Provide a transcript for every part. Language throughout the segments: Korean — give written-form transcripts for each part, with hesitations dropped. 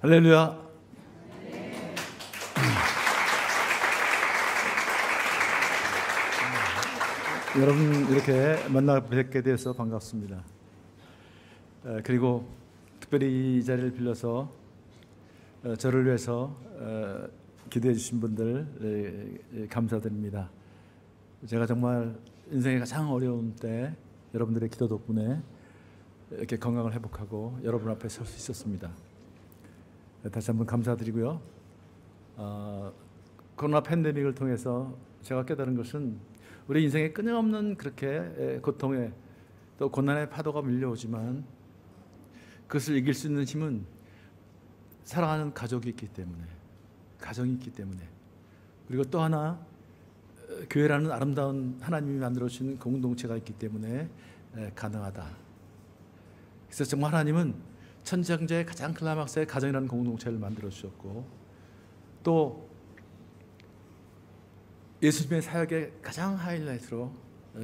할렐루야. 여러분 이렇게 만나 뵙게 돼서 반갑습니다. 그리고 특별히 이 자리를 빌려서 저를 위해서 기도해 주신 분들 감사드립니다. 제가 정말 인생의 가장 어려운 때 여러분들의 기도 덕분에 이렇게 건강을 회복하고 여러분 앞에 설 수 있었습니다. 다시 한번 감사드리고요. 코로나 팬데믹을 통해서 제가 깨달은 것은 우리 인생에 끊임없는 그렇게 고통에 또 고난의 파도가 밀려오지만 그것을 이길 수 있는 힘은 사랑하는 가족이 있기 때문에, 가정이 있기 때문에, 그리고 또 하나 교회라는 아름다운 하나님이 만들어주신 공동체가 있기 때문에 가능하다. 그래서 정말 하나님은 천지창조의 가장 클라이막스의 가정이라는 공동체를 만들어 주셨고, 또 예수님의 사역의 가장 하이라이트로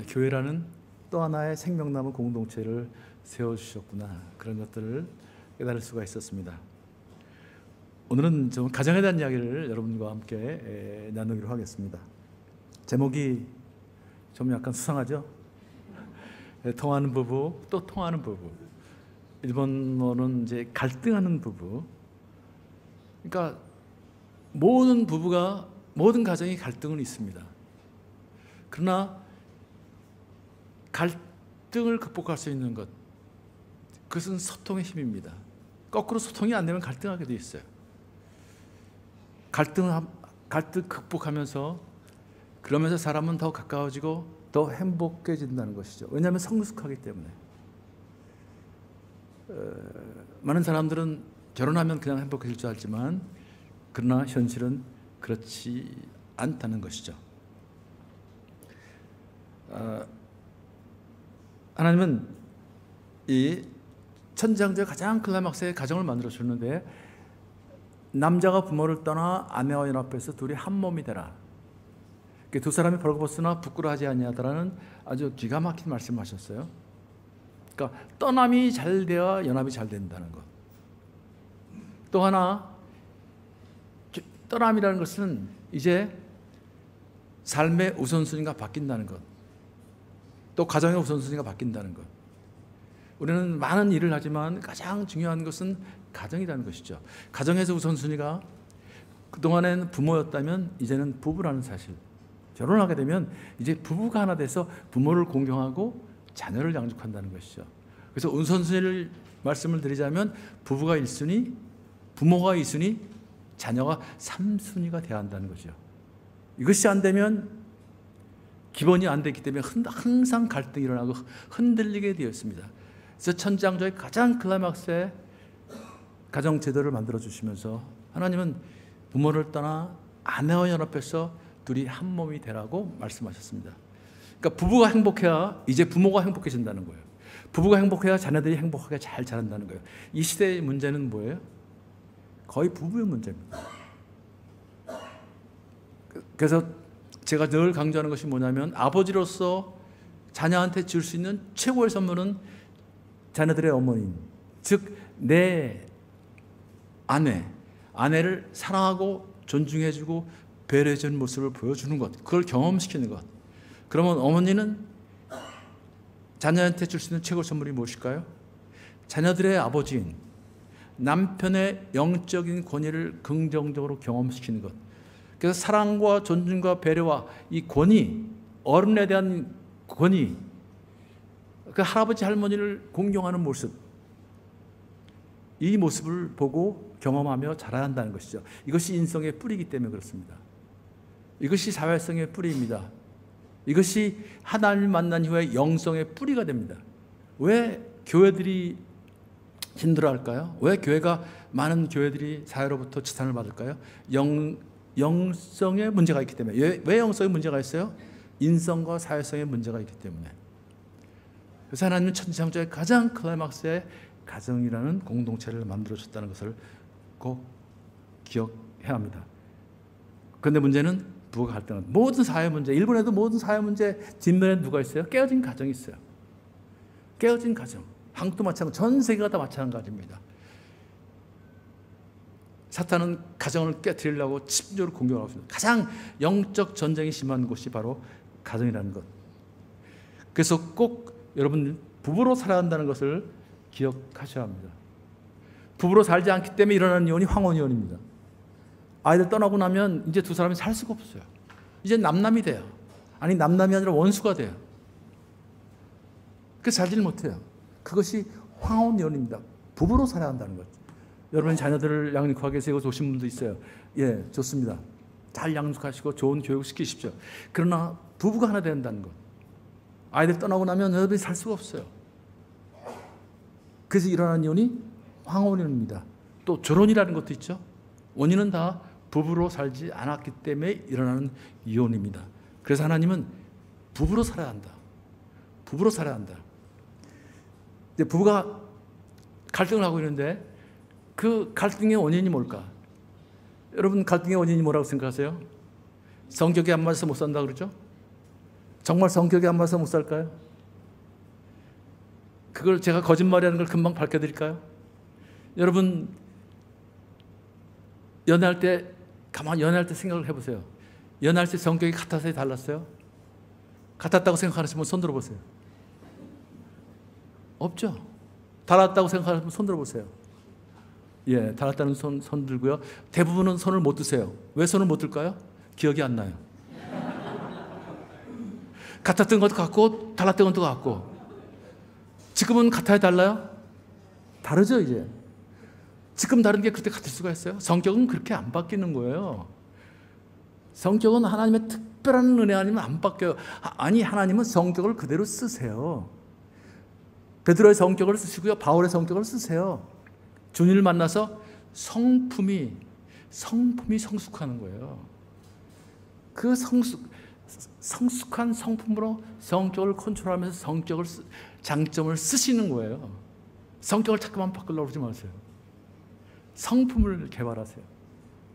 교회라는 또 하나의 생명나무 공동체를 세워주셨구나, 그런 것들을 깨달을 수가 있었습니다. 오늘은 좀 가정에 대한 이야기를 여러분과 함께 나누기로 하겠습니다. 제목이 좀 약간 수상하죠? 통하는 부부, 또 통하는 부부. 일본어는 이제 갈등하는 부부. 그러니까 모든 부부가, 모든 가정이 갈등은 있습니다. 그러나 갈등을 극복할 수 있는 것, 그것은 소통의 힘입니다. 거꾸로 소통이 안 되면 갈등하게 돼 있어요. 갈등 극복하면서, 그러면서 사람은 더 가까워지고 더 행복해진다는 것이죠. 왜냐하면 성숙하기 때문에. 많은 사람들은 결혼하면 그냥 행복해질 줄 알지만, 그러나 현실은 그렇지 않다는 것이죠. 하나님은 이 천지창조의 가장 클라이막스의 가정을 만들어 주는데, 남자가 부모를 떠나 아내와 연합해서 둘이 한 몸이 되라. 두 사람이 벌거벗으나 부끄러워하지 아니하더라는 아주 기가 막힌 말씀하셨어요. 그러니까 떠남이 잘 되어야 연합이 잘 된다는 것. 또 하나, 떠남이라는 것은 이제 삶의 우선순위가 바뀐다는 것, 또 가정의 우선순위가 바뀐다는 것. 우리는 많은 일을 하지만 가장 중요한 것은 가정이라는 것이죠. 가정에서 우선순위가 그동안에는 부모였다면 이제는 부부라는 사실. 결혼하게 되면 이제 부부가 하나 돼서 부모를 공경하고 자녀를 양육한다는 것이죠. 그래서 우선순위를 말씀을 드리자면, 부부가 1순위, 부모가 2순위, 자녀가 3순위가 돼야 한다는 거죠. 이것이 안 되면, 기본이 안 됐기 때문에 항상 갈등이 일어나고 흔들리게 되어 있습니다. 그래서 천지창조의 가장 클라이막스의 가정 제도를 만들어 주시면서 하나님은 부모를 떠나 아내와 연합해서 둘이 한 몸이 되라고 말씀하셨습니다. 그러니까 부부가 행복해야 이제 부모가 행복해진다는 거예요. 부부가 행복해야 자녀들이 행복하게 잘 자란다는 거예요. 이 시대의 문제는 뭐예요? 거의 부부의 문제입니다. 그래서 제가 늘 강조하는 것이 뭐냐면, 아버지로서 자녀한테 줄 수 있는 최고의 선물은 자녀들의 어머니, 즉 내 아내를 사랑하고 존중해주고 배려해주는 모습을 보여주는 것, 그걸 경험시키는 것. 그러면 어머니는 자녀한테 줄 수 있는 최고의 선물이 무엇일까요? 자녀들의 아버지인 남편의 영적인 권위를 긍정적으로 경험시키는 것. 그래서 사랑과 존중과 배려와 이 권위, 어른에 대한 권위, 그 할아버지 할머니를 공경하는 모습, 이 모습을 보고 경험하며 자라야 한다는 것이죠. 이것이 인성의 뿌리이기 때문에 그렇습니다. 이것이 사회성의 뿌리입니다. 이것이 하나님을 만난 이후에 영성의 뿌리가 됩니다. 왜 교회들이 힘들어할까요? 왜 많은 교회들이 사회로부터 지탄을 받을까요? 영성의 문제가 있기 때문에. 왜 영성의 문제가 있어요? 인성과 사회성의 문제가 있기 때문에. 그래서 하나님은 천지창조의 가장 클라이막스의 가정이라는 공동체를 만들어줬다는 것을 꼭 기억해야 합니다. 그런데 문제는 부부가 갈등하는 모든 사회 문제, 일본에도 모든 사회 문제 뒷면에 누가 있어요? 깨어진 가정이 있어요. 깨어진 가정. 한국도 마찬가지, 전 세계가 다 마찬가지입니다. 사탄은 가정을 깨뜨리려고 집중적으로 공격하고 있습니다. 가장 영적 전쟁이 심한 곳이 바로 가정이라는 것. 그래서 꼭 여러분 부부로 살아야 한다는 것을 기억하셔야 합니다. 부부로 살지 않기 때문에 일어나는 이혼이 황혼이혼입니다. 아이들 떠나고 나면 이제 두 사람이 살 수가 없어요. 이제 남남이 돼요. 아니 남남이 아니라 원수가 돼요. 그래서 살지를 못해요. 그것이 황혼이혼입니다. 부부로 살아야 한다는 것. 여러분 자녀들을 양육하게 세워서 오신 분도 있어요. 예, 좋습니다. 잘 양육하시고 좋은 교육 시키십시오. 그러나 부부가 하나 된다는 것. 아이들 떠나고 나면 여러분이 살 수가 없어요. 그래서 일어나는 이혼이 황혼이혼입니다. 또 결혼이라는 것도 있죠. 원인은 다 부부로 살지 않았기 때문에 일어나는 이혼입니다. 그래서 하나님은 부부로 살아야 한다. 부부로 살아야 한다. 이제 부부가 갈등을 하고 있는데 그 갈등의 원인이 뭘까? 여러분 갈등의 원인이 뭐라고 생각하세요? 성격이 안 맞아서 못 산다 그러죠? 정말 성격이 안 맞아서 못 살까요? 그걸 제가 거짓말이라는 걸 금방 밝혀드릴까요? 여러분 연애할 때 가만히 연애할 때 생각을 해보세요. 연애할 때 성격이 같아서 달랐어요? 같았다고 생각하시면 손 들어보세요. 없죠? 달랐다고 생각하시면 손 들어보세요. 예, 달랐다는 손 들고요. 대부분은 손을 못 드세요. 왜 손을 못 들까요? 기억이 안 나요. 같았던 것도 같고 달랐던 것도 같고. 지금은 같아요, 달라요? 다르죠, 이제. 지금 다른 게 그때 같을 수가 있어요? 성격은 그렇게 안 바뀌는 거예요. 성격은 하나님의 특별한 은혜 아니면 안 바뀌어요. 아니, 하나님은 성격을 그대로 쓰세요. 베드로의 성격을 쓰시고요. 바울의 성격을 쓰세요. 주님을 만나서 성품이 성숙하는 거예요. 그 성숙한 성품으로 성격을 컨트롤하면서 장점을 쓰시는 거예요. 성격을 자꾸만 바꾸려고 그러지 마세요. 성품을 개발하세요.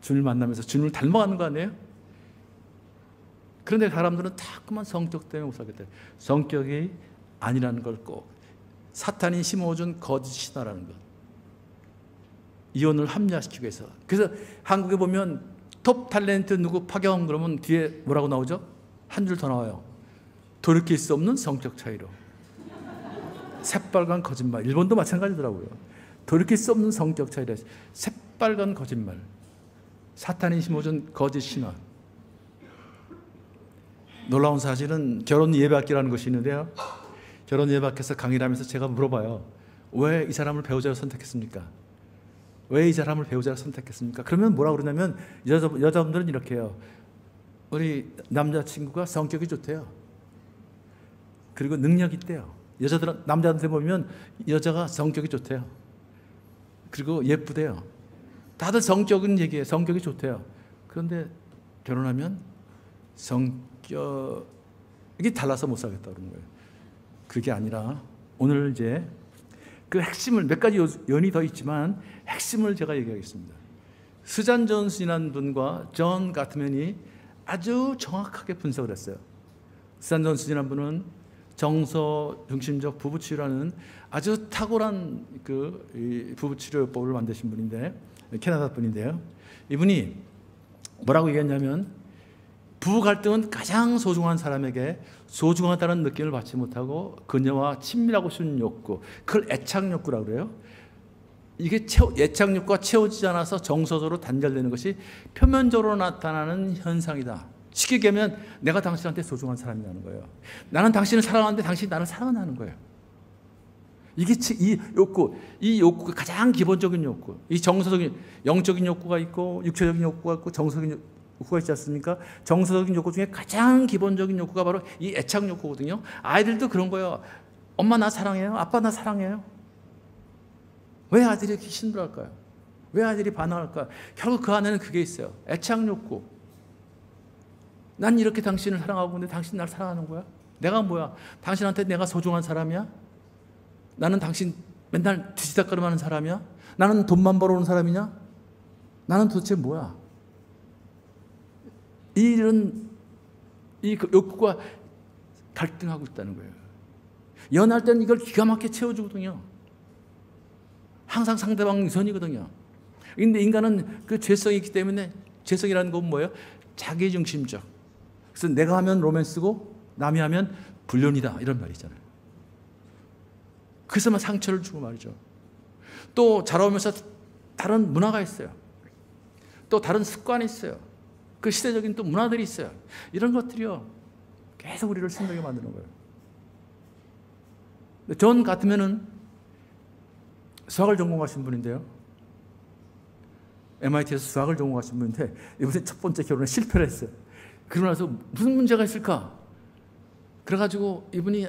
주님을 만나면서 주님을 닮아가는 거 아니에요? 그런데 사람들은 자꾸만 성격 때문에 못 살겠다. 성격이 아니라는 걸 꼭 사탄이 심어준 거짓 신화라는 것. 이혼을 합리화시키기 위해서. 그래서 한국에 보면 톱 탤런트 누구 파경 그러면 뒤에 뭐라고 나오죠? 한 줄 더 나와요. 돌이킬 수 없는 성격 차이로. 새빨간 거짓말. 일본도 마찬가지더라고요. 돌이킬 수 없는 성격 차이로. 새빨간 거짓말. 사탄이 심어준 거짓 신화. 놀라운 사실은 결혼 예배학기라는 것이 있는데요. 결혼 예배학에서 강의를 하면서 제가 물어봐요. 왜 이 사람을 배우자로 선택했습니까? 왜 이 사람을 배우자로 선택했습니까? 그러면 뭐라고 그러냐면 여자분들은 이렇게 해요. 우리 남자친구가 성격이 좋대요. 그리고 능력이 있대요. 남자한테 보면 여자가 성격이 좋대요. 그리고 예쁘대요. 다들 성격은 얘기해요. 성격이 좋대요. 그런데 결혼하면 성격이 달라서 못 살겠다 그러는 거예요. 그게 아니라 오늘 이제 그 핵심을 몇 가지 연이 더 있지만 핵심을 제가 얘기하겠습니다. 스잔 존슨이라는 분과 존 가트맨이 아주 정확하게 분석을 했어요. 스잔 존슨이라는 분은 정서 중심적 부부치료라는 아주 탁월한 그 부부치료법을 만드신 분인데 캐나다 분인데요. 이분이 뭐라고 얘기했냐면 부부 갈등은 가장 소중한 사람에게 소중하다는 느낌을 받지 못하고 그녀와 친밀하고 싶은 욕구, 그걸 애착욕구라고 그래요. 이게 애착욕구가 채워지지 않아서 정서적으로 단절되는 것이 표면적으로 나타나는 현상이다. 쉽게 얘기하면 내가 당신한테 소중한 사람이라는 거예요. 나는 당신을 사랑하는데 당신이 나를 사랑하는 거예요. 이게 이 욕구가 가장 기본적인 욕구. 이 정서적인 영적인 욕구가 있고 육체적인 욕구가 있고 정서적인 욕구가 있지 않습니까? 정서적인 욕구 중에 가장 기본적인 욕구가 바로 이 애착 욕구거든요. 아이들도 그런 거예요. 엄마 나 사랑해요? 아빠 나 사랑해요? 왜 아들이 이렇게 힘들어할까요? 왜 아들이 반항할까요? 결국 그 안에는 그게 있어요. 애착 욕구. 난 이렇게 당신을 사랑하고 있는데 당신 날 사랑하는 거야? 내가 뭐야? 당신한테 내가 소중한 사람이야? 나는 당신 맨날 뒤지다꺼리하는 사람이야? 나는 돈만 벌어오는 사람이냐? 나는 도대체 뭐야? 이 욕구가 갈등하고 있다는 거예요. 연애할 때는 이걸 기가 막히게 채워주거든요. 항상 상대방 우선이거든요. 근데 인간은 그 죄성이 있기 때문에, 죄성이라는 건 뭐예요? 자기중심적. 그래서 내가 하면 로맨스고 남이 하면 불륜이다, 이런 말이잖아요. 그래서만 상처를 주고 말이죠. 또 자라오면서 다른 문화가 있어요. 또 다른 습관이 있어요. 그 시대적인 또 문화들이 있어요. 이런 것들이요, 계속 우리를 생각하게 만드는 거예요. 전 같으면은 수학을 전공하신 분인데요, MIT에서 수학을 전공하신 분인데 이번에 첫 번째 결혼에 실패를 했어요. 그러고 나서 무슨 문제가 있을까? 그래가지고 이분이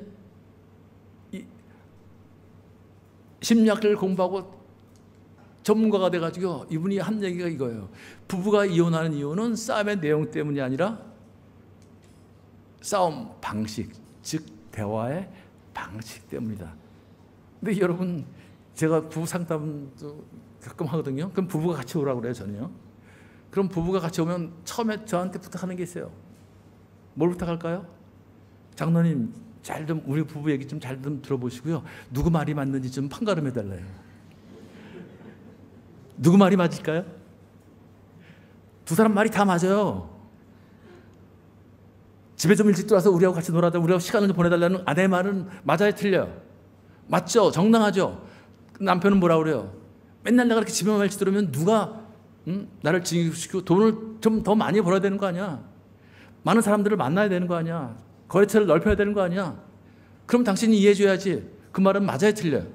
심리학을 공부하고 전문가가 돼가지고 이분이 한 얘기가 이거예요. 부부가 이혼하는 이유는 싸움의 내용 때문이 아니라 싸움 방식, 즉 대화의 방식 때문이다. 근데 여러분, 제가 부부 상담도 가끔 하거든요. 그럼 부부가 같이 오라고 그래요, 저는요. 그럼 부부가 같이 오면 처음에 저한테 부탁하는 게 있어요. 뭘 부탁할까요? 장로님, 잘 좀 우리 부부 얘기 좀 잘 좀 들어보시고요, 누구 말이 맞는지 좀 판가름해 달래요. 누구 말이 맞을까요? 두 사람 말이 다 맞아요. 집에 좀 일찍 들어와서 우리하고 같이 놀아다, 우리하고 시간을 좀 보내달라는 아내의 말은 맞아요, 틀려요? 맞죠? 정당하죠? 남편은 뭐라 그래요? 맨날 내가 그렇게 집에만 일찍 들어오면 누가 나를 징계시키고 돈을 좀 더 많이 벌어야 되는 거 아니야? 많은 사람들을 만나야 되는 거 아니야? 거래처를 넓혀야 되는 거 아니야? 그럼 당신이 이해해줘야지. 그 말은 맞아요, 틀려요?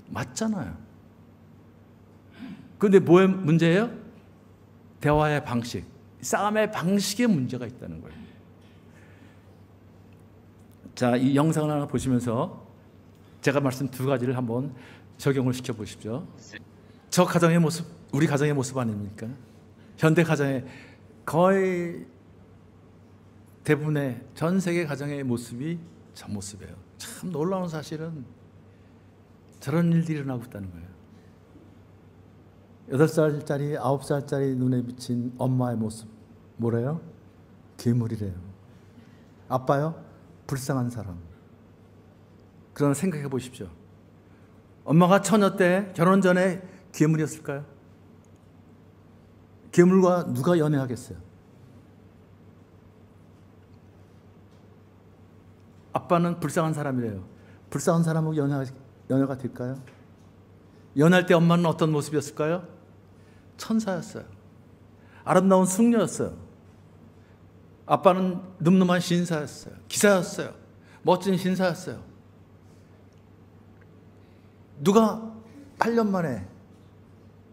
맞잖아요. 그런데 뭐의 문제예요? 대화의 방식, 싸움의 방식에 문제가 있다는 거예요. 자, 이 영상을 하나 보시면서 제가 말씀 두 가지를 한번 적용을 시켜 보십시오. 저 가정의 모습, 우리 가정의 모습 아닙니까? 현대 가정의 거의 대부분의 전 세계 가정의 모습이 저 모습이에요. 참 놀라운 사실은 저런 일들이 일어나고 있다는 거예요. 8살짜리, 9살짜리 눈에 비친 엄마의 모습, 뭐래요? 괴물이래요. 아빠요? 불쌍한 사람. 그러나 생각해 보십시오. 엄마가 처녀 때, 결혼 전에 괴물이었을까요? 괴물과 누가 연애하겠어요? 아빠는 불쌍한 사람이래요. 불쌍한 사람하고 연애가 될까요? 연애할 때 엄마는 어떤 모습이었을까요? 천사였어요. 아름다운 숙녀였어요. 아빠는 늠름한 신사였어요. 기사였어요. 멋진 신사였어요. 누가 8년 만에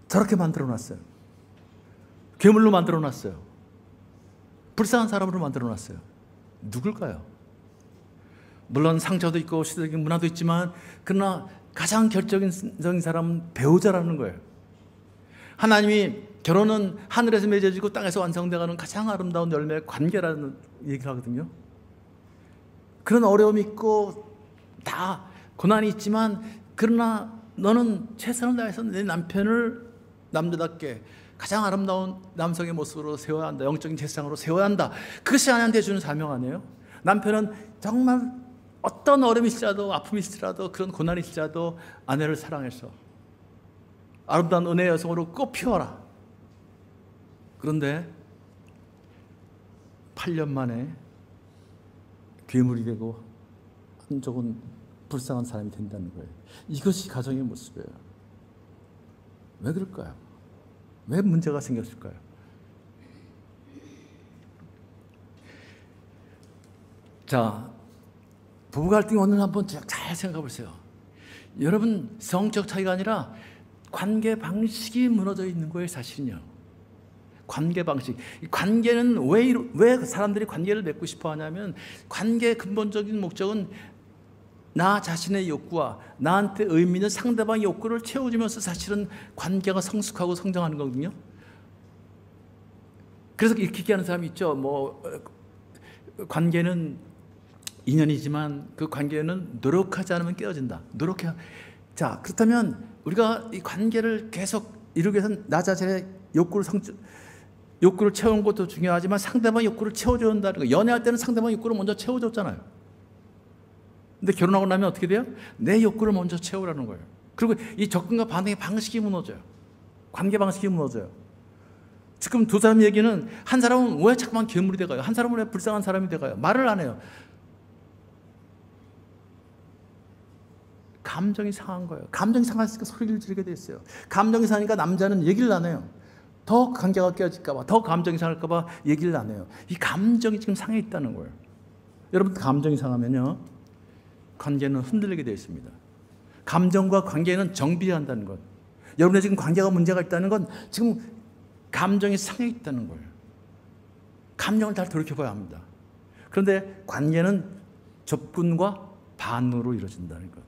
저렇게 만들어놨어요? 괴물로 만들어놨어요. 불쌍한 사람으로 만들어놨어요. 누굴까요? 물론 상처도 있고 시대적인 문화도 있지만, 그러나 가장 결정적인 사람은 배우자라는 거예요. 하나님이 결혼은 하늘에서 맺어지고 땅에서 완성되어가는 가장 아름다운 열매의 관계라는 얘기를 하거든요. 그런 어려움이 있고 다 고난이 있지만, 그러나 너는 최선을 다해서 내 남편을 남자답게 가장 아름다운 남성의 모습으로 세워야 한다. 영적인 재상으로 세워야 한다. 그것이 아내한테 주는 사명 아니에요? 남편은 정말 어떤 어려움이 있을지라도, 아픔이 있을지라도, 그런 고난이 있을지라도 아내를 사랑해서 아름다운 은혜의 여성으로 꼭 피워라. 그런데 8년 만에 괴물이 되고 한쪽은 불쌍한 사람이 된다는 거예요. 이것이 가정의 모습이에요. 왜 그럴까요? 왜 문제가 생겼을까요? 자, 부부 갈등이 오늘 한번 잘 생각해 보세요. 여러분, 성적 차이가 아니라 관계 방식이 무너져 있는 거예요, 사실은요. 관계 방식. 관계는 왜 사람들이 관계를 맺고 싶어 하냐면, 관계의 근본적인 목적은 나 자신의 욕구와 나한테 의미 있는 상대방의 욕구를 채워주면서 사실은 관계가 성숙하고 성장하는 거거든요. 그래서 이렇게 얘기하는 사람이 있죠. 관계는 인연이지만 그 관계는 노력하지 않으면 깨어진다. 자, 그렇다면 우리가 이 관계를 계속 이루기 위해서는 나 자신의 욕구를 채우는 것도 중요하지만 상대방 욕구를 채워줘야 한다는 거. 연애할 때는 상대방 욕구를 먼저 채워줬잖아요. 근데 결혼하고 나면 어떻게 돼요? 내 욕구를 먼저 채우라는 거예요. 그리고 이 접근과 반응의 방식이 무너져요. 관계 방식이 무너져요. 지금 두 사람 얘기는 한 사람은 왜 자꾸만 괴물이 돼가요? 한 사람은 왜 불쌍한 사람이 돼가요? 말을 안 해요. 감정이 상한 거예요. 감정이 상하니까 소리를 지르게 됐어요. 감정이 상하니까 남자는 얘기를 안 해요. 더 관계가 깨어질까봐, 더 감정이 상할까봐 얘기를 안 해요. 이 감정이 지금 상해 있다는 거예요. 여러분, 감정이 상하면요, 관계는 흔들리게 되어 있습니다. 감정과 관계는 정비해야 한다는 것. 여러분의 지금 관계가 문제가 있다는 건 지금 감정이 상해 있다는 거예요. 감정을 잘 돌이켜봐야 합니다. 그런데 관계는 접근과 반응으로 이루어진다는 것.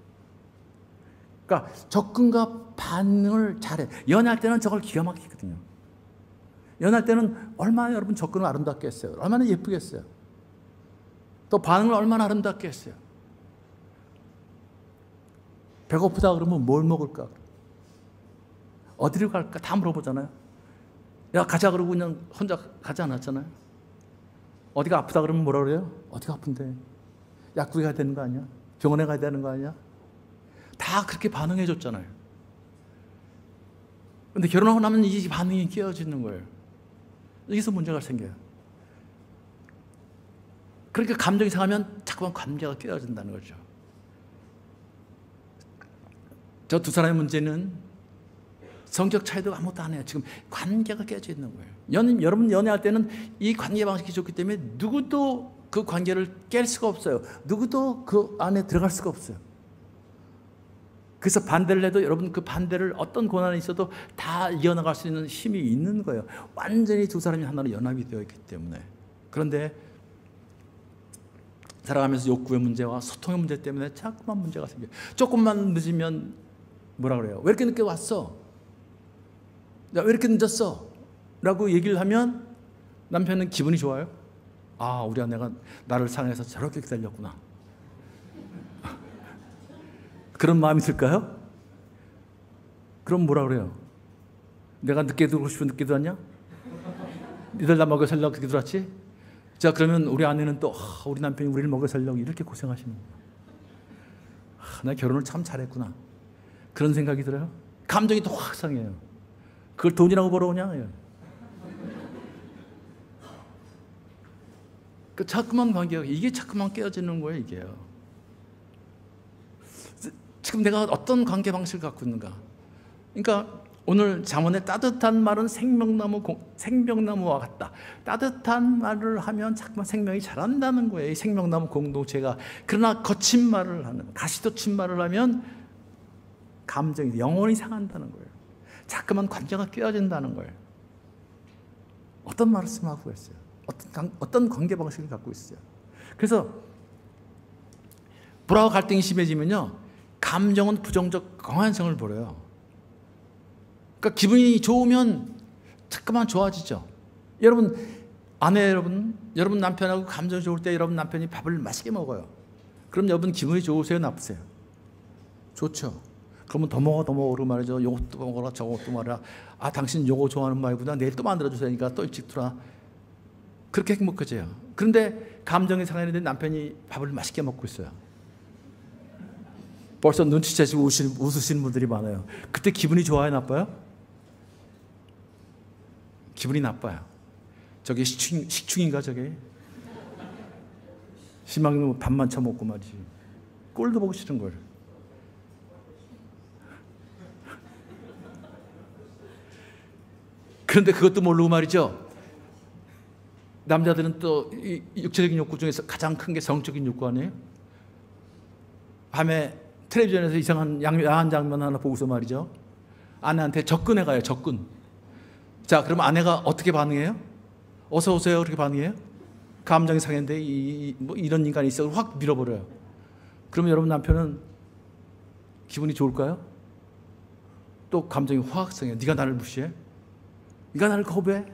그러니까 접근과 반응을 잘해. 연애할 때는 저걸 기가 막히거든요. 연애할 때는 얼마나 여러분 접근을 아름답게 했어요. 얼마나 예쁘게 했어요. 또 반응을 얼마나 아름답게 했어요. 배고프다 그러면 뭘 먹을까? 어디를 갈까? 다 물어보잖아요. 야, 가자 그러고 그냥 혼자 가지 않았잖아요. 어디가 아프다 그러면 뭐라 그래요? 어디가 아픈데? 약국에 가야 되는 거 아니야? 병원에 가야 되는 거 아니야? 다 그렇게 반응해 줬잖아요. 근데 결혼하고 나면 이 반응이 깨어지는 거예요. 여기서 문제가 생겨요. 그러니까 감정이 상하면 자꾸만 관계가 깨어진다는 거죠. 저 두 사람의 문제는 성격 차이도 아무것도 안 해요. 지금 관계가 깨져 있는 거예요. 여러분 연애할 때는 이 관계 방식이 좋기 때문에 누구도 그 관계를 깰 수가 없어요. 누구도 그 안에 들어갈 수가 없어요. 그래서 반대를 해도 여러분 그 반대를 어떤 고난이 있어도 다 이어나갈 수 있는 힘이 있는 거예요. 완전히 두 사람이 하나로 연합이 되어 있기 때문에. 그런데 살아가면서 욕구의 문제와 소통의 문제 때문에 자꾸만 문제가 생겨요. 조금만 늦으면 뭐라 그래요? 왜 이렇게 늦게 왔어? 야, 왜 이렇게 늦었어? 라고 얘기를 하면 남편은 기분이 좋아요. 아, 우리 아내가 나를 사랑해서 저렇게 기다렸구나. 그런 마음이 들까요? 그럼 뭐라 그래요? 내가 늦게 들어오고 싶으면 늦게 들어왔냐? 니들 나 먹여 살려고 늦게 들어왔지? 자, 그러면 우리 아내는 또 우리 남편이 우리를 먹여 살려고 이렇게 고생하시는 거야. 나 결혼을 참 잘했구나. 그런 생각이 들어요? 감정이 또 확 상해요. 그걸 돈이라고 벌어오냐? 그 자꾸만 관계가, 이게 자꾸만 깨어지는 거예요, 이게요. 지금 내가 어떤 관계 방식을 갖고 있는가? 그러니까 오늘 잠언의 따뜻한 말은 생명나무와 같다. 따뜻한 말을 하면 자꾸만 생명이 자란다는 거예요. 이 생명나무 공동체가. 그러나 거친 말을 하는, 가시돋친 말을 하면 감정이 영혼이 상한다는 거예요. 자꾸만 관계가 깨어진다는 거예요. 어떤 말씀하고 있어요? 어떤 관계 방식을 갖고 있어요? 그래서 불화와 갈등이 심해지면요, 감정은 부정적 강한성을 벌여요. 그러니까 기분이 좋으면 자꾸만 좋아지죠. 여러분 아내 여러분 남편하고 감정이 좋을 때 여러분 남편이 밥을 맛있게 먹어요. 그럼 여러분 기분이 좋으세요, 나쁘세요? 좋죠. 그러면 더 먹어 그러고 말이죠. 이것도 먹어라 저것도 말이야. 아, 당신 요거 좋아하는 말구나. 내일 또 만들어주세요. 또 일찍 들어와. 그렇게 행복해져요. 그런데 감정이 상했는데 남편이 밥을 맛있게 먹고 있어요. 벌써 눈치채시고 웃으시는 분들이 많아요. 그때 기분이 좋아요, 나빠요? 기분이 나빠요. 저게 식충인가 저게? 희망은 밥만 처먹고 말이지. 꼴도 보기 싫은 걸. 그런데 그것도 모르고 말이죠. 남자들은 또 이 육체적인 욕구 중에서 가장 큰 게 성적인 욕구 아니에요? 밤에 텔레비전에서 이상한 야한 장면 하나 보고서 말이죠. 아내한테 접근해 가요, 접근. 자, 그럼 아내가 어떻게 반응해요? 어서 오세요, 그렇게 반응해요? 감정이 상했는데 뭐 이런 인간이 있어 확 밀어버려요. 그러면 여러분 남편은 기분이 좋을까요? 또 감정이 확 상해요. 네가 나를 무시해? 네가 나를 거부해?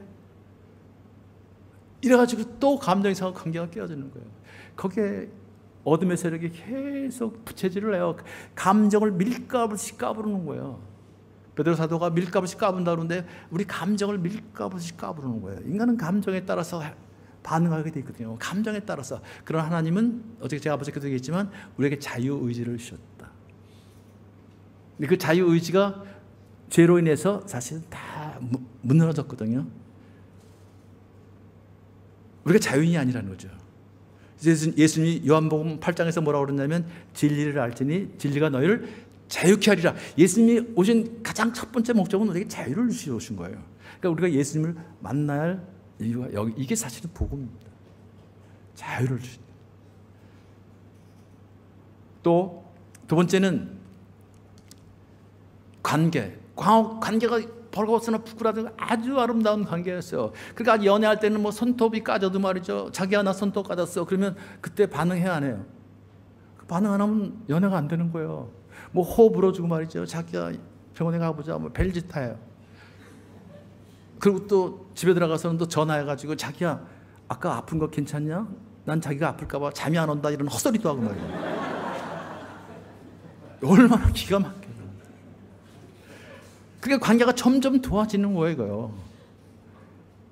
이래가지고 또 감정이 상하고 관계가 깨어지는 거예요. 거기에 어둠의 세력이 계속 부채질을 해요. 감정을 밀가부씩 까부르는 거예요. 베드로 사도가 밀가부씩 까분다 그러는데 우리 감정을 밀가부씩 까부르는 거예요. 인간은 감정에 따라서 반응하게 돼 있거든요. 감정에 따라서. 그러나 하나님은 어제 제가 아버지께도 얘기했지만 우리에게 자유의지를 주셨다. 근데 그 자유의지가 죄로 인해서 사실은 다 무너졌거든요. 우리가 자유인이 아니라는 거죠. 예수님이 요한복음 8장에서 뭐라고 그러냐면 진리를 알지니 진리가 너희를 자유케 하리라. 예수님이 오신 가장 첫 번째 목적은 우리에게 자유를 주시러 오신 거예요. 그러니까 우리가 예수님을 만나야 할 이유가 이게 사실은 복음입니다. 자유를 주신. 또 두 번째는 관계가 벌거벗으나 부끄러운 아주 아름다운 관계였어요. 그러니까 연애할 때는 뭐 손톱이 까져도 말이죠. 자기야 나 손톱 까졌어. 그러면 그때 반응해야 안 해요. 반응 안 하면 연애가 안 되는 거예요. 뭐 호흡 불어주고 말이죠. 자기야 병원에 가보자. 뭐 별짓해요. 그리고 또 집에 들어가서는 또 전화해가지고 자기야 아까 아픈 거 괜찮냐? 난 자기가 아플까 봐 잠이 안 온다 이런 헛소리도 하고 말이에요. 얼마나 기가 막혀요. 그러니까 관계가 점점 좋아지는 거예요, 이거요.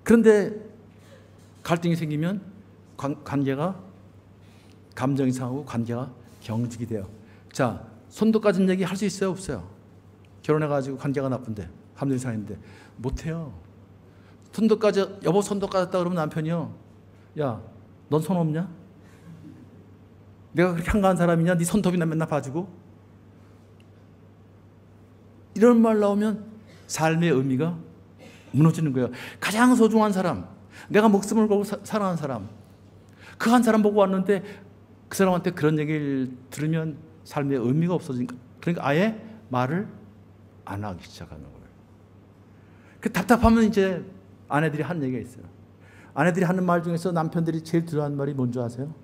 그런데 갈등이 생기면 관계가 감정이 상하고 관계가 경직이 돼요. 자, 손도 까진 얘기 할 수 있어요, 없어요? 결혼해가지고 관계가 나쁜데, 감정이 상했는데 못해요. 손도 까져, 여보 손도 까졌다 그러면 남편이요. 야, 넌 손 없냐? 내가 그렇게 한가한 사람이냐? 네 손톱이나 맨날 봐주고? 이런 말 나오면 삶의 의미가 무너지는 거예요. 가장 소중한 사람, 내가 목숨을 걸고 사랑하는 사람, 그 한 사람 보고 왔는데 그 사람한테 그런 얘기를 들으면 삶의 의미가 없어지니까, 그러니까 아예 말을 안 하기 시작하는 거예요. 그 답답하면 이제 아내들이 하는 얘기가 있어요. 아내들이 하는 말 중에서 남편들이 제일 들어하는 말이 뭔지 아세요?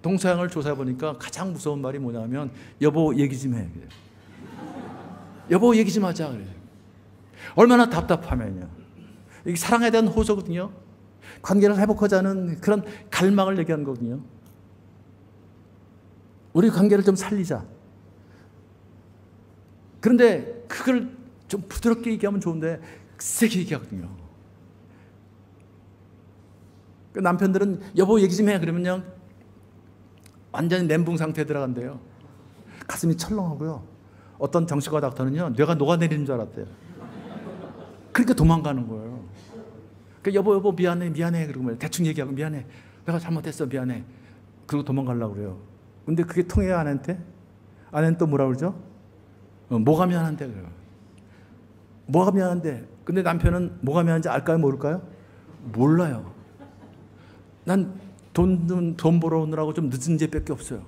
동서양을 조사해 보니까 가장 무서운 말이 뭐냐면 여보 얘기 좀 해. 그래요. 여보 얘기 좀 하자. 그래요. 얼마나 답답하면요. 이게 사랑에 대한 호소거든요. 관계를 회복하자는 그런 갈망을 얘기하는 거거든요. 우리 관계를 좀 살리자. 그런데 그걸 좀 부드럽게 얘기하면 좋은데 세게 얘기하거든요. 그 남편들은 여보 얘기 좀 해. 그러면요. 완전히 멘붕 상태에 들어간대요. 가슴이 철렁하고요. 어떤 정신과 닥터는요. 뇌가 녹아내리는 줄 알았대요. 그러니까 도망가는 거예요. 그러니까 여보 미안해 그러고 대충 얘기하고 미안해. 내가 잘못했어 미안해. 그리고 도망가려고 그래요. 근데 그게 통해요 아내한테? 아내는 또 뭐라 그러죠? 뭐가 미안한데 그래요. 뭐가 미안한데. 근데 남편은 뭐가 미안한지 알까요 모를까요? 몰라요. 난 돈 벌어 오느라고 좀 늦은 죄밖에 없어요.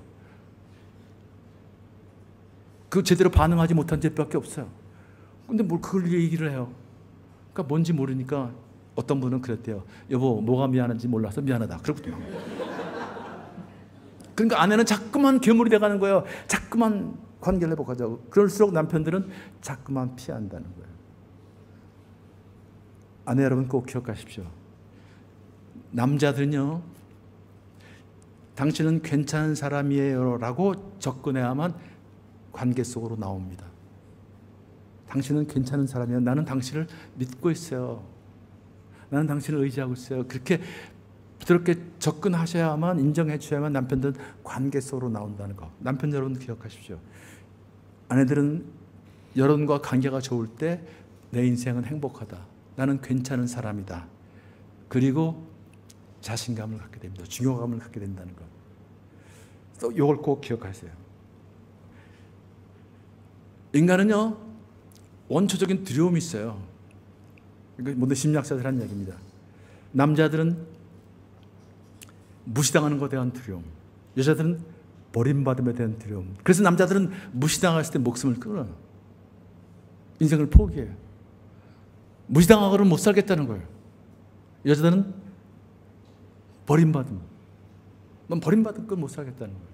그 제대로 반응하지 못한 죄밖에 없어요. 근데 뭘 그걸 얘기를 해요. 그러니까 뭔지 모르니까 어떤 분은 그랬대요. 여보 뭐가 미안한지 몰라서 미안하다. 그러거든요. 그러니까 아내는 자꾸만 괴물이 돼가는 거예요. 자꾸만 관계를 회복하자고. 그럴수록 남편들은 자꾸만 피한다는 거예요. 아내 여러분 꼭 기억하십시오. 남자들은요. 당신은 괜찮은 사람이에요 라고 접근해야만 관계 속으로 나옵니다. 당신은 괜찮은 사람이에요. 나는 당신을 믿고 있어요. 나는 당신을 의지하고 있어요. 그렇게 부드럽게 접근하셔야만, 인정해 주셔야만 남편들은 관계 속으로 나온다는 거. 남편 여러분 기억하십시오. 아내들은 여러분과 관계가 좋을 때 내 인생은 행복하다. 나는 괜찮은 사람이다. 그리고 자신감을 갖게 됩니다. 중요감을 갖게 된다는 것. 또 이걸 꼭 기억하세요. 인간은요, 원초적인 두려움이 있어요. 이거 모든 심리학자들 하는 얘기입니다. 남자들은 무시당하는 것에 대한 두려움, 여자들은 버림받음에 대한 두려움. 그래서 남자들은 무시당했을 때 목숨을 끊어요. 인생을 포기해요. 무시당하고는 못 살겠다는 거예요. 여자들은 버림받음. 넌 버림받은 건 못 살겠다는 거예요.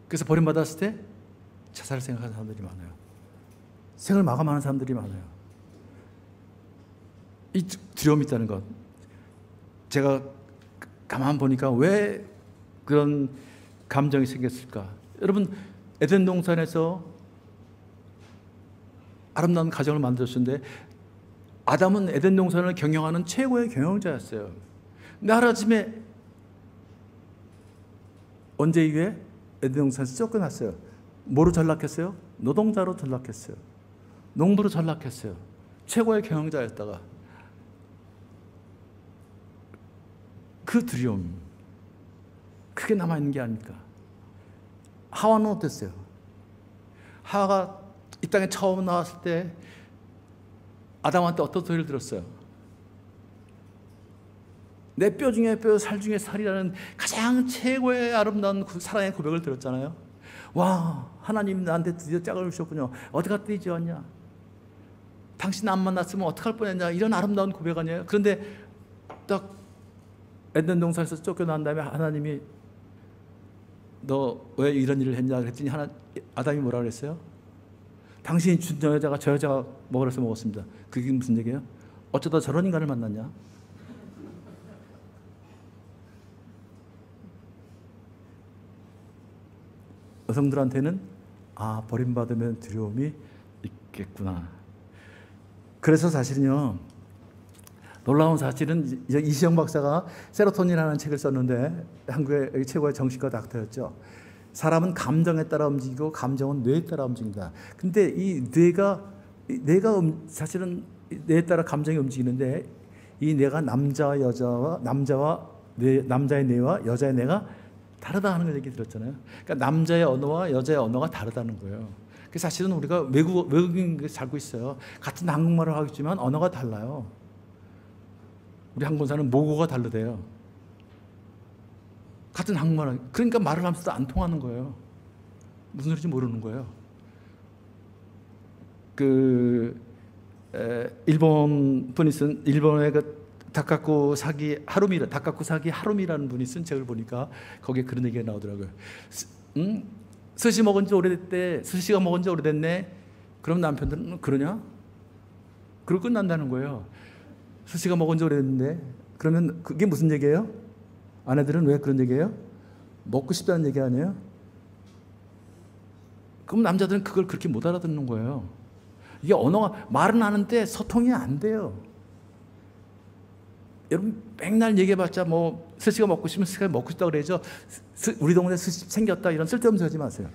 그래서 버림받았을 때 자살을 생각하는 사람들이 많아요. 생을 마감하는 사람들이 많아요. 이 두려움이 있다는 것. 제가 가만 보니까 왜 그런 감정이 생겼을까? 여러분, 에덴 동산에서 아름다운 가정을 만들었는데 아담은 에덴 동산을 경영하는 최고의 경영자였어요. 근데 하루아침에 언제 이후에 에덴 동산에서 쫓겨났어요. 뭐로 전락했어요? 노동자로 전락했어요. 농부로 전락했어요. 최고의 경영자였다가 그 두려움, 그게 남아있는 게 아닐까. 하와는 어땠어요? 하와가 이 땅에 처음 나왔을 때 아담한테 어떤 소리를 들었어요? 내 뼈 중에 뼈, 살 중에 살이라는 가장 최고의 아름다운 사랑의 고백을 들었잖아요. 와, 하나님 나한테 드디어 짝을 주셨군요. 어디 갔다 이제 왔냐? 당신 안 만났으면 어떡할 뻔했냐? 이런 아름다운 고백 아니에요? 그런데 딱 에덴 동산에서 쫓겨난 다음에 하나님이 너 왜 이런 일을 했냐 그랬더니 아담이 뭐라 그랬어요? 당신이 준 여자가 저 여자가 먹으라서 먹었습니다. 그게 무슨 얘기예요? 어쩌다 저런 인간을 만났냐? 여성들한테는 버림받으면 두려움이 있겠구나. 그래서 사실은요, 놀라운 사실은 이시영 박사가 세로토닌이라는 책을 썼는데 한국의 최고의 정신과 닥터였죠. 사람은 감정에 따라 움직이고 감정은 뇌에 따라 움직인다. 근데 이 뇌가 사실은 뇌에 따라 감정이 움직이는데 이 뇌가 남자의 뇌와 여자의 뇌가 다르다 하는 걸 얘기 들었잖아요. 그러니까 남자의 언어와 여자의 언어가 다르다는 거예요. 사실은 우리가 외국인 살고 있어요. 같은 한국말을 하고 있지만 언어가 달라요. 우리 한국사는 모국어가 다르대요. 같은 한국말, 그러니까 말을 하면서도 안 통하는 거예요. 무슨 소리인지 모르는 거예요. 일본 분이 쓴 일본의 다카쿠 사기 하루미라는 분이 쓴 책을 보니까 거기에 그런 얘기가 나오더라고요. 스시 먹은 지 오래됐대. 스시가 먹은 지 오래됐네. 그럼 남편들은 그러냐? 그러고 끝난다는 거예요. 스시가 먹은 지 오래됐는데 그러면 그게 무슨 얘기예요? 아내들은 왜 그런 얘기예요? 먹고 싶다는 얘기 아니에요? 그럼 남자들은 그걸 그렇게 못 알아듣는 거예요. 이게 언어가 말은 하는데 소통이 안 돼요. 여러분 맨날 얘기해봤자 뭐 스시가 먹고 싶으면 스시가 먹고 싶다고 그래야죠. 우리 동네 스시 생겼다 이런 쓸데없는 소리 하지 마세요.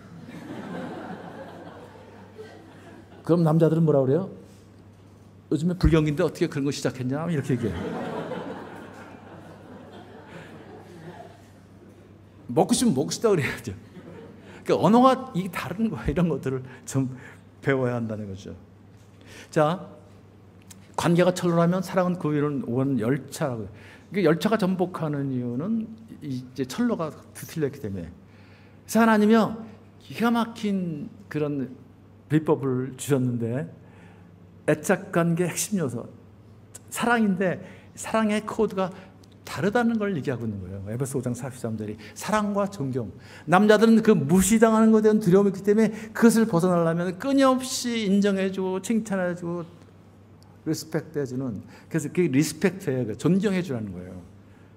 그럼 남자들은 뭐라 그래요? 요즘에 불경기인데 어떻게 그런 거 시작했냐 이렇게 얘기해요. 먹고 싶으면 먹고 싶다고 그래야죠. 그러니까 언어가 이 다른 거야. 이런 것들을 좀 배워야 한다는 거죠. 자, 관계가 철로라면 사랑은 그 위로는 온 열차라고요. 그러니까 열차가 전복하는 이유는 이제 철로가 뒤틀렸기 때문에. 그래서 하나님이요 기가 막힌 그런 비법을 주셨는데 애착관계 핵심 요소 사랑인데 사랑의 코드가 다르다는 걸 얘기하고 있는 거예요. 에베소 5장 43절이 사랑과 존경. 남자들은 그 무시당하는 것에 대한 두려움이 있기 때문에 그것을 벗어나려면 끊임없이 인정해주고 칭찬해주고 리스펙트해주는, 그래서 그게 리스펙트예요. 존경해주라는 거예요.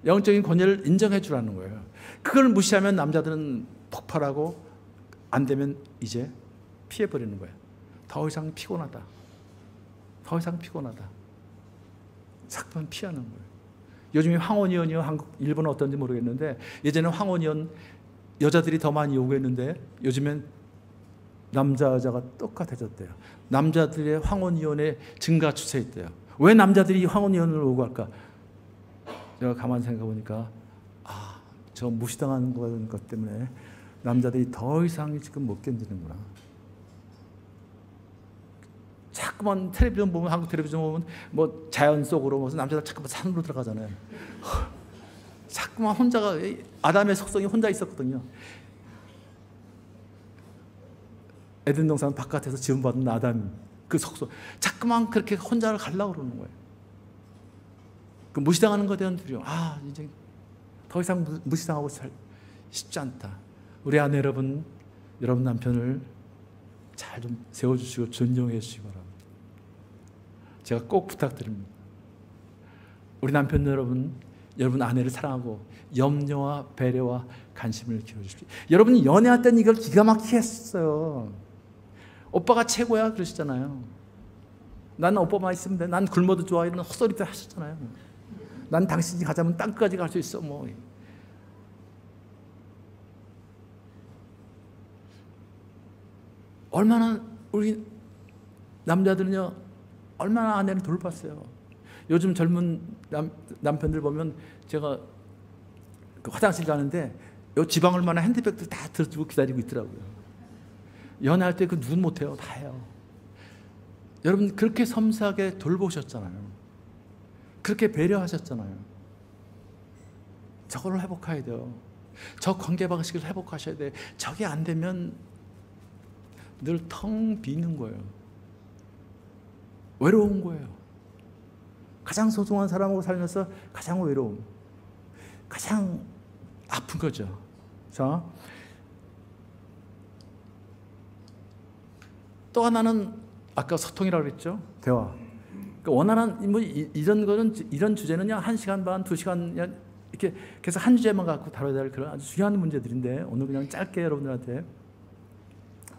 영적인 권위를 인정해주라는 거예요. 그걸 무시하면 남자들은 폭발하고 안 되면 이제 피해버리는 거예요. 더 이상 피곤하다. 더 이상 피곤하다. 자꾸만 피하는 거예요. 요즘에 황혼이혼이요. 일본은 어떤지 모르겠는데 예전에 황혼이혼 여자들이 더 많이 요구했는데 요즘엔 남자 여자가 똑같아졌대요. 남자들의 황혼이혼의 증가 추세에 있대요. 왜 남자들이 황혼이혼을 요구할까? 제가 가만히 생각해 보니까 저 무시당하는 것 때문에 남자들이 더 이상 지금 못 견디는구나. 자꾸만 텔레비전 보면, 한국 텔레비전 보면 뭐 자연 속으로 무슨 남자들 자꾸만 산으로 들어가잖아요. 자꾸만 혼자가, 아담의 속성이 혼자 있었거든요. 에덴 동산 바깥에서 지음받은 아담 그 속성, 자꾸만 그렇게 혼자를 가려고 그러는 거예요. 그 무시당하는 것에 대한 두려움. 이제 더 이상 무시당하고 쉽지 않다. 우리 아내 여러분 남편을 잘 좀 세워주시고 존경해 주시기 바랍니다. 제가 꼭 부탁드립니다. 우리 남편 여러분 아내를 사랑하고 염려와 배려와 관심을 기울여주십시오. 여러분이 연애할 때는 이걸 기가 막히게 했어요. 오빠가 최고야 그러시잖아요. 나는 오빠만 있으면 돼. 난 굶어도 좋아. 이런 헛소리들 하셨잖아요. 난 당신이 가자면 땅까지 갈 수 있어. 뭐. 얼마나 우리 남자들은요, 얼마나 아내를 돌봤어요. 요즘 젊은 남편들 보면 제가 그 화장실 가는데 요 지방을 만한 핸드백도 다 들어주고 기다리고 있더라고요. 연애할 때 그 누군 못해요. 다 해요. 여러분 그렇게 섬세하게 돌보셨잖아요. 그렇게 배려하셨잖아요. 저거를 회복해야 돼요. 저 관계 방식을 회복하셔야 돼요. 저게 안 되면 늘 텅 비는 거예요. 외로운 거예요. 가장 소중한 사람하고 살면서 가장 외로움, 가장 아픈 거죠. 자, 또 하나는 아까 소통이라고 그랬죠. 대화. 그러니까 원하는 뭐 이런 거는, 이런 주제는요 1시간 반, 2시간 이렇게 계속 한 주제만 갖고 다뤄야 될 그런 아주 중요한 문제들인데 오늘 그냥 짧게 여러분들한테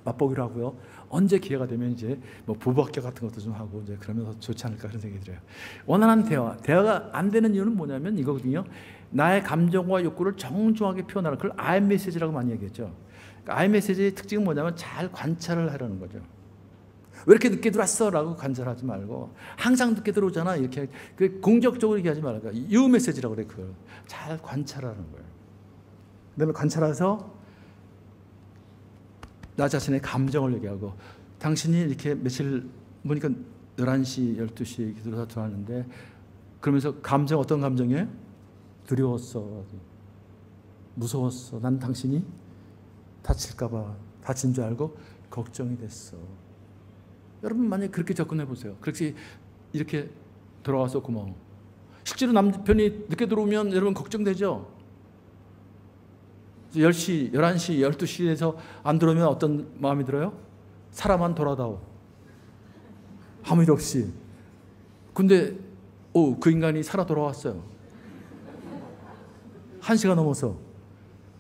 맛보기로 하고요. 언제 기회가 되면 이제 뭐 부부학교 같은 것도 좀 하고 이제 그러면 더 좋지 않을까 그런 생각이 들어요. 원활한 대화가 안 되는 이유는 뭐냐면 이거거든요. 나의 감정과 욕구를 정중하게 표현하라. 그걸 I 메시지라고 많이 얘기했죠. 그러니까 I 메시지의 특징은 뭐냐면 잘 관찰을 하라는 거죠. 왜 이렇게 늦게 들어왔어? 라고 관찰하지 말고 항상 늦게 들어오잖아. 이렇게 공격적으로 얘기하지 말고 You 메시지라고 그래. 그걸 잘 관찰하는 거예요. 그다음에 관찰해서 나 자신의 감정을 얘기하고 당신이 이렇게 며칠 보니까 11시, 12시 이렇게 들어왔는데 그러면서 감정 어떤 감정이에요? 두려웠어. 무서웠어. 난 당신이 다칠까 봐 다친 줄 알고 걱정이 됐어. 여러분 만약에 그렇게 접근해 보세요. 그렇게 이렇게 돌아와서 고마워. 실제로 남편이 늦게 들어오면 여러분 걱정되죠? 10시, 11시, 12시에서 안 들어오면 어떤 마음이 들어요? 사람만 돌아다오. 아무 일 없이. 근데 그 인간이 살아 돌아왔어요. 1시가 넘어서.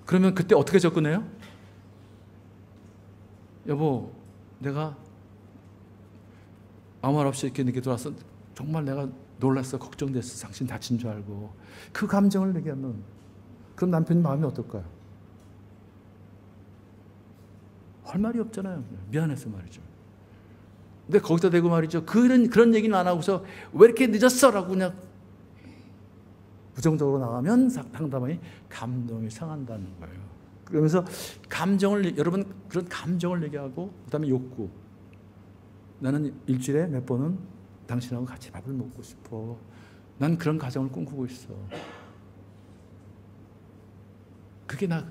그러면 그때 어떻게 접근해요? 여보, 내가 아무 말 없이 이렇게 늦게 들어왔어. 정말 내가 놀랐어. 걱정됐어. 당신 다친 줄 알고. 그 감정을 얘기하면 그럼 남편 마음이 어떨까요? 할 말이 없잖아요. 미안해서 말이죠. 근데 거기다 대고 말이죠. 그런 얘기는 안 하고서 왜 이렇게 늦었어? 라고 그냥 부정적으로 나가면 상담원이 감동이 상한다는 거예요. 그러면서 여러분 그런 감정을 얘기하고 그 다음에 욕구. 나는 일주일에 몇 번은 당신하고 같이 밥을 먹고 싶어. 난 그런 가정을 꿈꾸고 있어. 그게 내가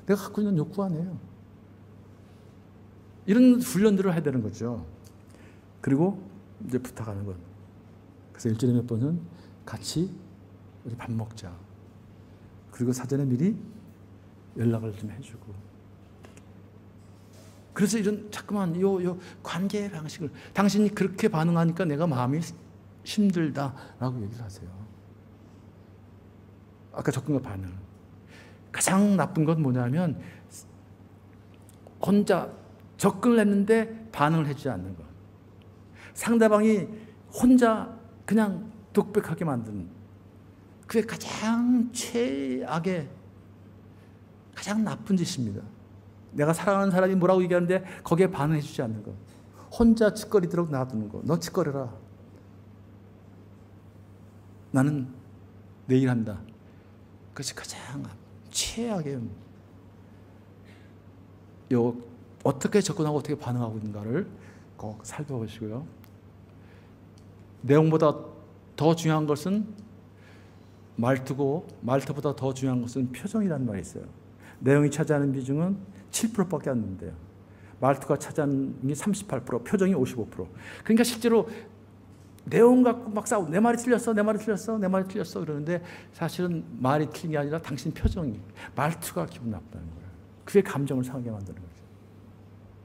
갖고 있는 욕구 아니에요. 이런 훈련들을 해야 되는 거죠. 그리고 이제 부탁하는 것. 그래서 일주일에 몇 번은 같이 우리 밥 먹자. 그리고 사전에 미리 연락을 좀 해주고. 그래서 이런 자꾸만 요 관계의 방식을 당신이 그렇게 반응하니까 내가 마음이 힘들다라고 얘기를 하세요. 아까 접근과 반응. 가장 나쁜 건 뭐냐면 혼자 접근을 했는데 반응을 해주지 않는 것. 상대방이 혼자 그냥 독백하게 만드는 그게 가장 최악의 가장 나쁜 짓입니다. 내가 사랑하는 사람이 뭐라고 얘기하는데 거기에 반응해 주지 않는 것. 혼자 짓거리도록 놔두는 것. 너 짓거려라. 나는 내일 한다. 그것이 가장 최악의 어떻게 접근하고 어떻게 반응하고 있는가를 꼭 살펴보시고요. 내용보다 더 중요한 것은 말투고 말투보다 더 중요한 것은 표정이라는 말이 있어요. 내용이 차지하는 비중은 7%밖에 안 된대요. 말투가 차지하는 게 38%, 표정이 55%. 그러니까 실제로 내용 갖고 막 싸우고 내 말이 틀렸어, 내 말이 틀렸어, 내 말이 틀렸어 그러는데 사실은 말이 틀린 게 아니라 당신 표정이, 말투가 기분 나쁘다는 거예요. 그게 감정을 상하게 만드는 거죠.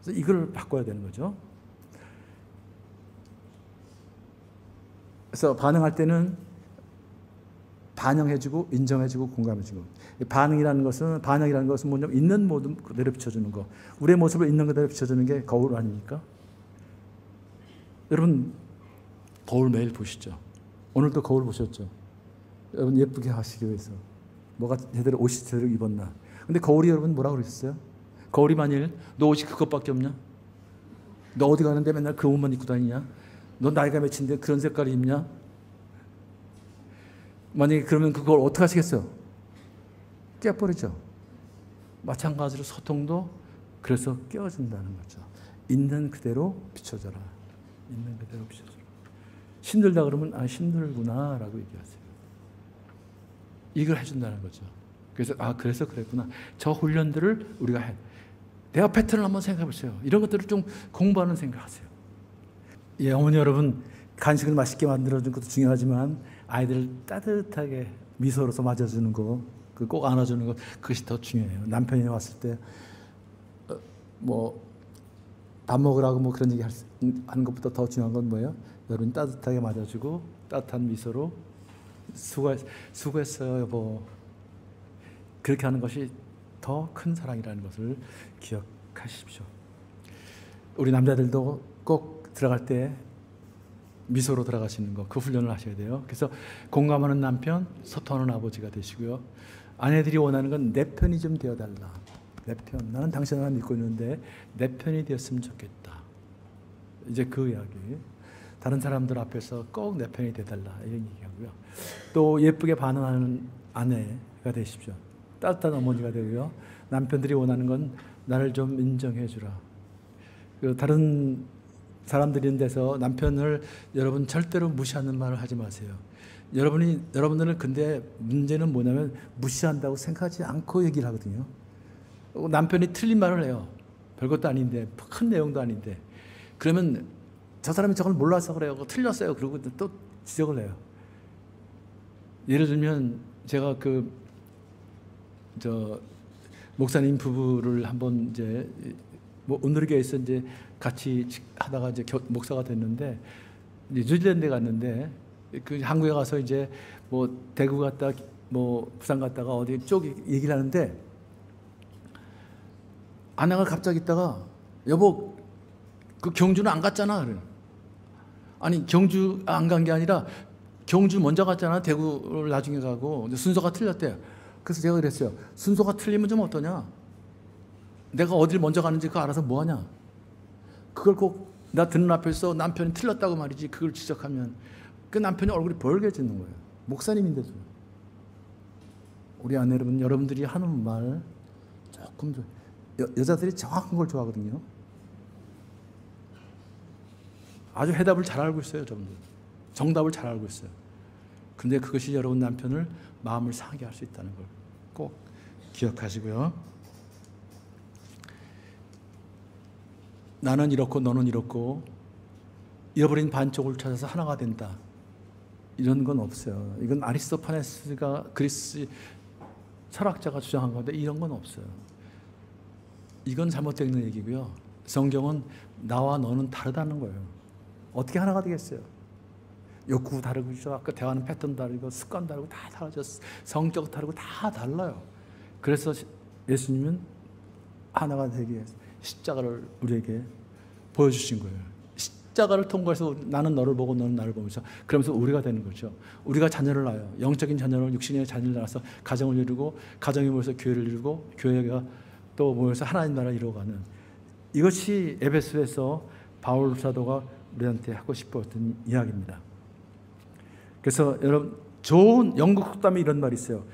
그래서 이걸 바꿔야 되는 거죠. 그래서 반응할 때는 반영해주고 인정해주고 공감해주고. 반응이라는 것은 뭐냐면 있는 모습 그대로 비춰주는 거. 우리의 모습을 있는 그대로 비춰주는 게 거울 아닙니까? 여러분 거울 매일 보시죠. 오늘도 거울 보셨죠? 여러분 예쁘게 하시기 위해서 뭐가 제대로 옷이 제대로 입었나. 근데 거울이 여러분 뭐라고 그러셨어요? 거울이 만일 너 옷이 그것밖에 없냐? 너 어디 가는데 맨날 그 옷만 입고 다니냐? 너 나이가 몇인데 그런 색깔을 입냐? 만약에 그러면 그걸 어떻게 하시겠어요? 깨버리죠. 마찬가지로 소통도 그래서 깨어진다는 거죠. 있는 그대로 비춰져라. 있는 그대로 비춰져라. 힘들다 그러면 힘들구나 라고 얘기하세요. 이걸 해준다는 거죠. 그래서 그래서 그랬구나. 저 훈련들을 우리가 해. 내가 패턴을 한번 생각해 보세요. 이런 것들을 좀 공부하는 생각하세요. 예, 어머니 여러분, 간식을 맛있게 만들어주는 것도 중요하지만 아이들을 따뜻하게 미소로서 맞아주는 거, 꼭 안아주는 것, 그것이 더 중요해요. 남편이 왔을 때 밥 먹으라고 그런 얘기 하는 것보다 더 중요한 건 뭐예요? 여러분 따뜻하게 맞아주고 따뜻한 미소로 수고했어요 여보. 그렇게 하는 것이 더 큰 사랑이라는 것을 기억하십시오. 우리 남자들도 꼭 들어갈 때 미소로 들어가시는 거, 그 훈련을 하셔야 돼요. 그래서 공감하는 남편, 소통하는 아버지가 되시고요. 아내들이 원하는 건 내 편이 좀 되어달라. 내 편. 나는 당신을 믿고 있는데 내 편이 되었으면 좋겠다. 이제 그 이야기. 다른 사람들 앞에서 꼭 내 편이 되달라. 이런 얘기하고요. 또 예쁘게 반응하는 아내가 되십시오. 따뜻한 어머니가 되고요. 남편들이 원하는 건 나를 좀 인정해 주라. 다른 사람들이 있는 데서 남편을 여러분 절대로 무시하는 말을 하지 마세요. 여러분들은 근데 문제는 뭐냐면 무시한다고 생각하지 않고 얘기를 하거든요. 남편이 틀린 말을 해요. 별것도 아닌데, 큰 내용도 아닌데. 그러면 저 사람이 저걸 몰라서 그래요. 틀렸어요. 그러고 또 지적을 해요. 예를 들면 제가 목사님 부부를 한번 이제 온누리교회에서 이제 같이 하다가 이제 목사가 됐는데, 뉴질랜드에 갔는데 한국에 가서 이제 대구 갔다 부산 갔다가 어디 쪽 얘기를 하는데 아내가 갑자기 있다가 여보 그 경주는 안 갔잖아. 그래. 아니 경주 안 간 게 아니라 경주 먼저 갔잖아. 대구를 나중에 가고 순서가 틀렸대요. 그래서 제가 그랬어요. 순서가 틀리면 좀 어떠냐? 내가 어딜 먼저 가는지 그거 알아서 뭐하냐? 그걸 꼭 나 듣는 앞에서 남편이 틀렸다고 말이지 그걸 지적하면 그 남편이 얼굴이 벌개지는 거예요. 목사님인데도. 우리 아내 여러분, 여러분들이 하는 말 조금 여자들이 정확한 걸 좋아하거든요. 아주 해답을 잘 알고 있어요. 여러분들. 정답을 잘 알고 있어요. 근데 그것이 여러분 남편을 마음을 상하게 할 수 있다는 걸 꼭 기억하시고요. 나는 이렇고 너는 이렇고 잃어버린 반쪽을 찾아서 하나가 된다. 이런 건 없어요. 이건 아리스토파네스가 그리스 철학자가 주장한 건데 이런 건 없어요. 이건 잘못되어 있는 얘기고요. 성경은 나와 너는 다르다는 거예요. 어떻게 하나가 되겠어요? 욕구 다르고 아까 대화하는 패턴 다르고 습관 다르고 다 다르죠. 성격 다르고 다 달라요. 그래서 예수님은 하나가 되기 위해서 십자가를 우리에게 보여주신 거예요. 십자가를 통과해서 나는 너를 보고 너는 나를 보면서 그러면서 우리가 되는 거죠. 우리가 자녀를 낳아요. 영적인 자녀를 육신의 자녀를 낳아서 가정을 이루고 가정이 모여서 교회를 이루고 교회가 또 모여서 하나님 나라를 이루어가는 이것이 에베소에서 바울 사도가 우리한테 하고 싶었던 이야기입니다. 그래서 여러분 좋은 영국 속담에 이런 말이 있어요.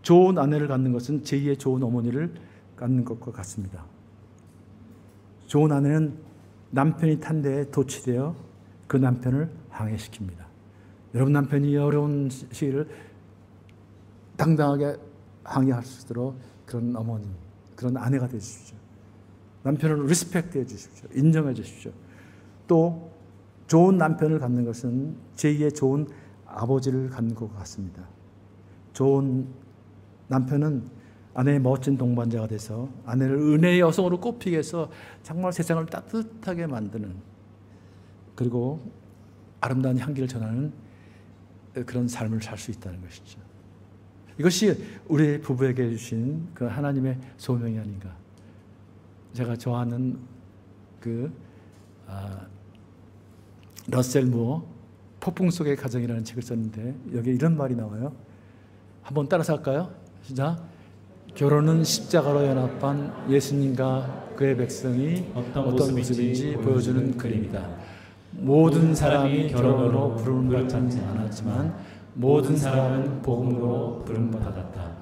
좋은 아내를 갖는 것은 제2의 좋은 어머니를 갖는 것과 같습니다. 좋은 아내는 남편이 탄 데에 도취되어 그 남편을 항해시킵니다. 여러분 남편이 어려운 시기를 당당하게 항해할 수 있도록 그런 어머니, 그런 아내가 되십시오. 남편을 리스펙트 해 주십시오. 인정해 주십시오. 또 좋은 남편을 갖는 것은 제2의 좋은 아버지를 갖는 것 같습니다. 좋은 남편은 아내의 멋진 동반자가 돼서 아내를 은혜의 여성으로 꼽히게 해서 정말 세상을 따뜻하게 만드는 그리고 아름다운 향기를 전하는 그런 삶을 살 수 있다는 것이죠. 이것이 우리 부부에게 주신 그 하나님의 소명이 아닌가. 제가 좋아하는 러셀 무어 폭풍 속의 가정이라는 책을 썼는데 여기에 이런 말이 나와요. 한번 따라서 할까요? 시작. 결혼은 십자가로 연합한 예수님과 그의 백성이 어떤 모습인지 보여주는 그림이다. 모든 사람이 결혼으로 부름받지 않았지만 모든 사람은 복음으로 부름받았다.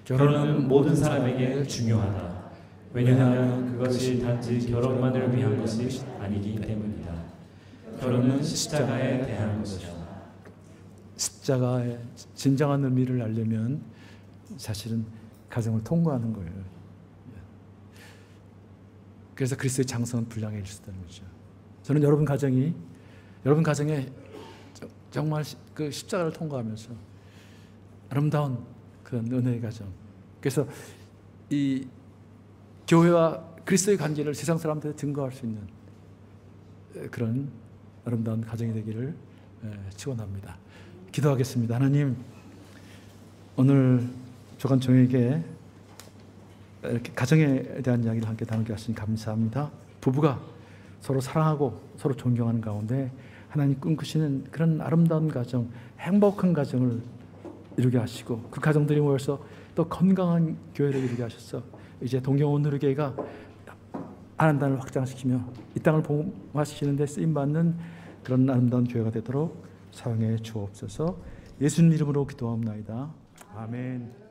결혼은 모든 사람에게 중요하다. 왜냐하면 그것이 단지 결혼만을 위한 것이 아니기 때문이다. 결혼은 십자가에 대한 것이다. 십자가의 진정한 의미를 알려면 사실은 가정을 통과하는 거예요. 그래서 그리스도의 장성은 불량해질 수 있다는 거죠. 저는 여러분 가정에 정말 그 십자가를 통과하면서 아름다운 그런 은혜의 가정. 그래서 이 교회와 그리스도의 관계를 세상 사람들한테 증거할 수 있는 그런 아름다운 가정이 되기를 축원합니다. 기도하겠습니다. 하나님, 오늘 조간총에게 이렇게 가정에 대한 이야기를 함께 나누게 하시니 감사합니다. 부부가 서로 사랑하고 서로 존경하는 가운데 하나님 꿈꾸시는 그런 아름다운 가정, 행복한 가정을 이루게 하시고 그 가정들이 모여서 또 건강한 교회를 이루게 하셔서 이제 동경온누리교회가 아란단을 확장시키며 이 땅을 복음화시키는 데 쓰임받는 그런 아름다운 교회가 되도록 사용해 주옵소서. 예수님 이름으로 기도합나이다. 아멘.